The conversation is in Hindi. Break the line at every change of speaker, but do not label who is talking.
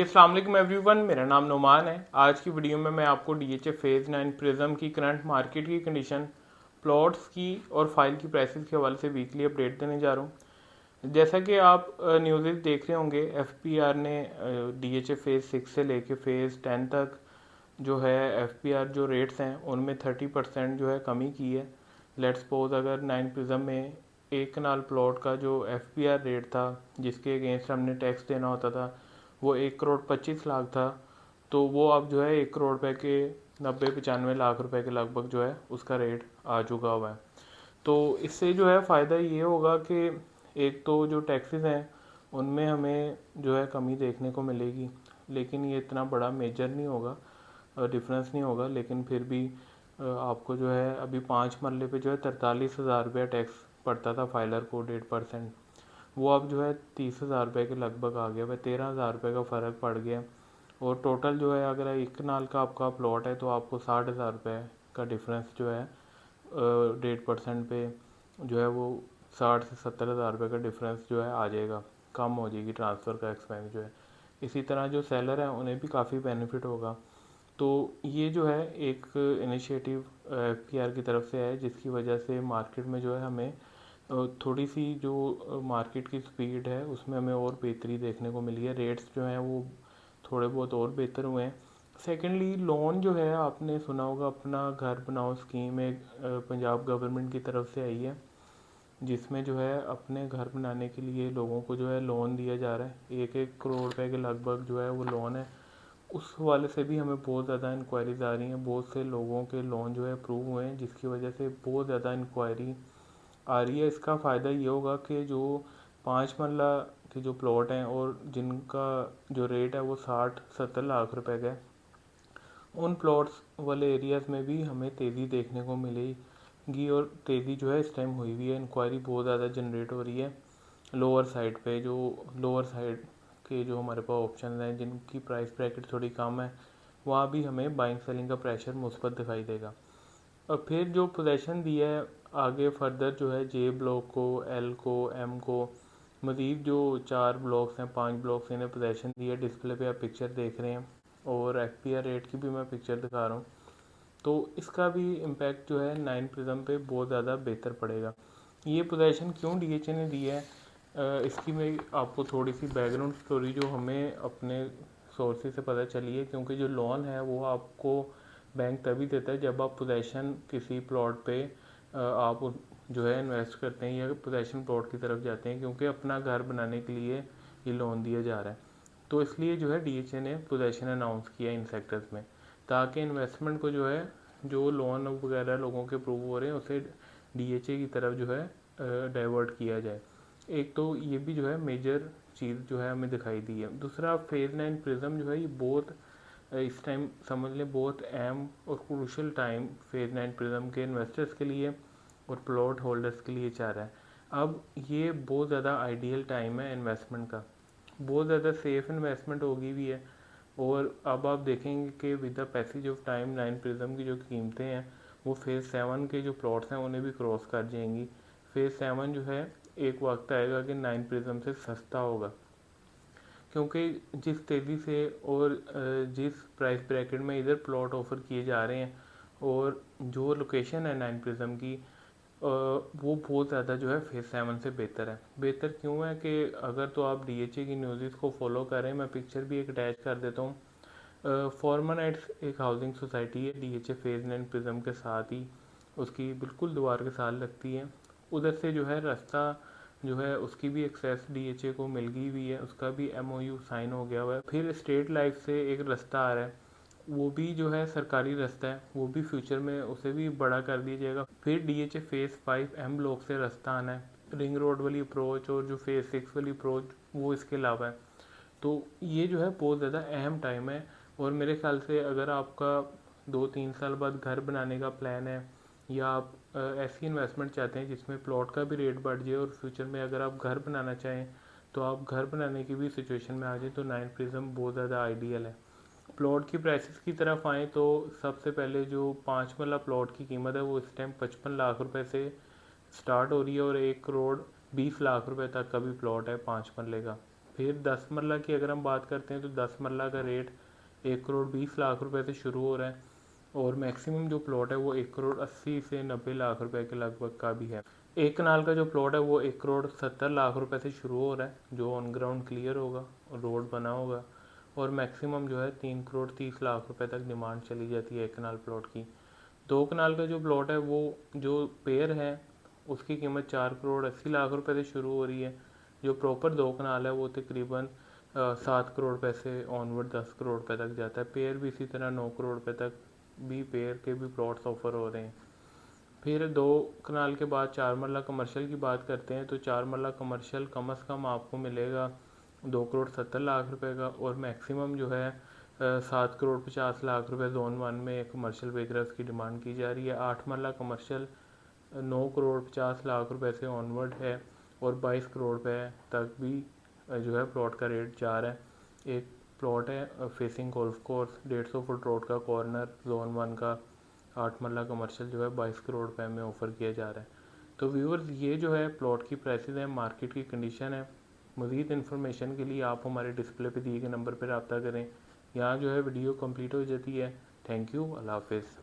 अस्सलाम वालेकुम एवरीवन, मेरा नाम नोमान है। आज की वीडियो में मैं आपको डीएचए फेज़ 9 प्रिज्म की करंट मार्केट की कंडीशन, प्लॉट्स की और फाइल की प्राइसेस के हवाले से वीकली अपडेट देने जा रहा हूँ। जैसा कि आप न्यूज़ देख रहे होंगे, एफपीआर ने डीएचए फेज़ 6 से लेके फेज़ 10 तक जो है एफपीआर जो रेट्स हैं उनमें 30% जो है कमी की है। लेट्स सपोज अगर 9 प्रिज्म में एक कनाल प्लॉट का जो एफपीआर रेट था जिसके अगेंस्ट हमने टैक्स देना होता था वो 1 करोड़ 25 लाख था, तो वो अब जो है 1 करोड़ रुपए के 90-95 लाख रुपए के लगभग जो है उसका रेट आ चुका हुआ है। तो इससे जो है फ़ायदा ये होगा कि एक तो जो टैक्सेस हैं उनमें हमें जो है कमी देखने को मिलेगी, लेकिन ये इतना बड़ा मेजर नहीं होगा, डिफरेंस नहीं होगा, लेकिन फिर भी आपको जो है अभी 5 मरले पे जो है 43,000 रुपया टैक्स पड़ता था फाइलर को 1.5%, वो अब जो है 30,000 रुपये के लगभग आ गया, वह 13,000 रुपये का फ़र्क पड़ गया। और टोटल जो है अगर एक कनाल का आपका प्लॉट है तो आपको 60,000 रुपये का डिफरेंस जो है 1.5% पे जो है वो 60 से 70 हज़ार रुपये का डिफरेंस जो है आ जाएगा, कम हो जाएगी ट्रांसफ़र का एक्सपेंस जो है। इसी तरह जो सेलर हैं उन्हें भी काफ़ी बेनिफिट होगा। तो ये जो है एक इनिशिएटिव एफपीआर की तरफ से है, जिसकी वजह से मार्केट में जो है हमें थोड़ी सी जो मार्केट की स्पीड है उसमें हमें और बेहतरी देखने को मिली है। रेट्स जो हैं वो थोड़े बहुत और बेहतर हुए हैं। सेकेंडली लोन जो है, आपने सुना होगा अपना घर बनाओ स्कीम एक पंजाब गवर्नमेंट की तरफ से आई है, जिसमें जो है अपने घर बनाने के लिए लोगों को जो है लोन दिया जा रहा है। 1-1 करोड़ रुपए के लगभग जो है वो लोन है। उस वाले से भी हमें बहुत ज़्यादा इंक्वायरीज आ रही हैं, बहुत से लोगों के लोन जो है अप्रूव हुए हैं, जिसकी वजह से बहुत ज़्यादा इंक्वायरी आ रही है। इसका फ़ायदा ये होगा कि जो 5 मरला के जो प्लॉट हैं और जिनका जो रेट है वो 60-70 लाख रुपए का है, उन प्लॉट्स वाले एरियाज़ में भी हमें तेज़ी देखने को मिलेगी। और तेज़ी जो है इस टाइम हुई हुई है, इंक्वायरी बहुत ज़्यादा जनरेट हो रही है। लोअर साइड पे जो लोअर साइड के जो हमारे पास ऑप्शन हैं जिनकी प्राइस ब्रैकेट थोड़ी कम है, वहाँ भी हमें बाइंग सेलिंग का प्रेशर मुस्बत दिखाई देगा। और फिर जो पोजेशन दिया है आगे फर्दर जो है जे ब्लॉक को, एल को, एम को, मज़ीद जो 4 ब्लॉक्स हैं 5 ब्लॉक्स, इन्हें पोजेशन दिया। डिस्प्ले पे आप पिक्चर देख रहे हैं और एफपीआर रेट की भी मैं पिक्चर दिखा रहा हूँ। तो इसका भी इम्पैक्ट जो है 9 प्रिज्म पे बहुत ज़्यादा बेहतर पड़ेगा। ये पोजीशन क्यों डीएचए ने दी है, इसकी मैं आपको थोड़ी सी बैकग्राउंड स्टोरी जो हमें अपने सोर्सेज से पता चली है। क्योंकि जो लोन है वो आपको बैंक तभी देता है जब आप पोजीशन किसी प्लॉट पे आप जो है इन्वेस्ट करते हैं या पोजीशन प्लॉट की तरफ जाते हैं, क्योंकि अपना घर बनाने के लिए ये लोन दिया जा रहा है। तो इसलिए जो है डीएचए ने पोजीशन अनाउंस किया इन सेक्टर्स में, ताकि इन्वेस्टमेंट को जो है जो लोन वगैरह लोगों के अप्रूव हो रहे हैं उसे डीएचए की तरफ जो है डाइवर्ट किया जाए। एक तो ये भी जो है मेजर चीज़ जो है हमें दिखाई दी है। दूसरा फेज़ 9 प्रिज्म जो है ये बहुत इस टाइम समझ लें बहुत अहम और क्रूशल टाइम फेज़ 9 प्रिज्म के इन्वेस्टर्स के लिए और प्लॉट होल्डर्स के लिए चाह रहा है। अब ये बहुत ज़्यादा आइडियल टाइम है इन्वेस्टमेंट का, बहुत ज़्यादा सेफ इन्वेस्टमेंट होगी भी है। और अब आप देखेंगे कि with the passage of time 9 prism की जो कीमतें हैं वो फेज़ 7 के जो प्लॉट्स हैं उन्हें भी क्रॉस कर जाएंगी। फेज़ 7 जो है एक वक्त आएगा कि 9 प्रिज्म से सस्ता होगा, क्योंकि जिस तेज़ी से और जिस प्राइस ब्रैकेट में इधर प्लॉट ऑफर किए जा रहे हैं और जो लोकेशन है 9 प्रिज्म की, वो बहुत ज़्यादा जो है फेज़ 7 से बेहतर है। बेहतर क्यों है कि अगर तो आप डीएचए की न्यूज़ को फॉलो करें, मैं पिक्चर भी एक अटैच कर देता हूँ। फॉर्मनाइट्स एक हाउसिंग सोसाइटी है डीएचए फेज़ 9 प्रिज्म के साथ ही, उसकी बिल्कुल दीवार के साथ लगती है। उधर से जो है रास्ता जो है उसकी भी एक्सेस डीएचए को मिल गई हुई है, उसका भी एमओयू साइन हो गया हुआ है। फिर स्टेट लाइफ से एक रास्ता आ रहा है, वो भी जो है सरकारी रास्ता है, वो भी फ्यूचर में उसे भी बड़ा कर दिया जाएगा। फिर डीएचए फेज़ 5 एम ब्लॉक से रास्ता आना है, रिंग रोड वाली अप्रोच और जो फेज़ 6 वाली अप्रोच वो इसके अलावा है। तो ये जो है बहुत ज़्यादा अहम टाइम है। और मेरे ख्याल से अगर आपका 2-3 साल बाद घर बनाने का प्लान है या आप ऐसी इन्वेस्टमेंट चाहते हैं जिसमें प्लॉट का भी रेट बढ़ जाए और फ्यूचर में अगर आप घर बनाना चाहें तो आप घर बनाने की भी सिचुएशन में आ जाए, तो 9 प्रिज्म बहुत ज़्यादा आइडियल है। प्लॉट की प्राइसेस की तरफ आएँ तो सबसे पहले जो 5 मरला प्लॉट की कीमत है वो इस टाइम 55 लाख रुपए से स्टार्ट हो रही है और 1 करोड़ 20 लाख रुपए तक का भी प्लॉट है 5 मरले का। फिर 10 मरला की अगर हम बात करते हैं तो 10 मरला का रेट 1 करोड़ 20 लाख रुपए से शुरू हो रहा है और मैक्सिमम जो प्लॉट है वो 1 करोड़ 80 से 90 लाख रुपए के लगभग का भी है। 1 कनाल का जो प्लॉट है वो 1 करोड़ 70 लाख रुपए से शुरू हो रहा है जो ऑन ग्राउंड क्लियर होगा और रोड बना होगा, और मैक्सिमम जो है 3 करोड़ 30 लाख रुपए तक डिमांड चली जाती है 1 कनाल प्लॉट की। 2 कनाल का जो प्लॉट है वो जो पेयर है उसकी कीमत 4 करोड़ 80 लाख रुपए से शुरू हो रही है। जो प्रॉपर 2 कनाल है वो तकरीबन 7 करोड़ रुपए से ऑनवर्ड 10 करोड़ रुपए तक जाता है। पेयर भी इसी तरह 9 करोड़ रुपए तक भी पेयर के भी प्लॉट्स ऑफर हो रहे हैं। फिर 2 कनाल के बाद 4 मरला कमर्शियल की बात करते हैं तो 4 मरला कमर्शियल कम अज़ कम आपको मिलेगा 2 करोड़ 70 लाख रुपए का, और मैक्सिमम जो है 7 करोड़ 50 लाख रुपए जोन 1 में कमर्शियल वेगरस की डिमांड की जा रही है। 8 मरला कमर्शियल 9 करोड़ 50 लाख रुपए से ऑनवर्ड है और 22 करोड़ रुपए तक भी जो है प्लॉट का रेट जा रहा है। एक प्लॉट है facing golf course 150 foot road का कॉर्नर जोन 1 का 8 मरला कमर्शियल जो है 22 करोड़ रुपए में ऑफ़र किया जा रहा है। तो व्यूअर्स ये जो है प्लॉट की प्राइसेस है, मार्केट की कंडीशन है। मज़ीद इन्फॉर्मेशन के लिए आप हमारे डिस्प्ले पे दिए गए नंबर पर रब्ता करें। यहाँ जो है वीडियो कंप्लीट हो जाती है। थैंक यू, अल्लाह हाफिज़।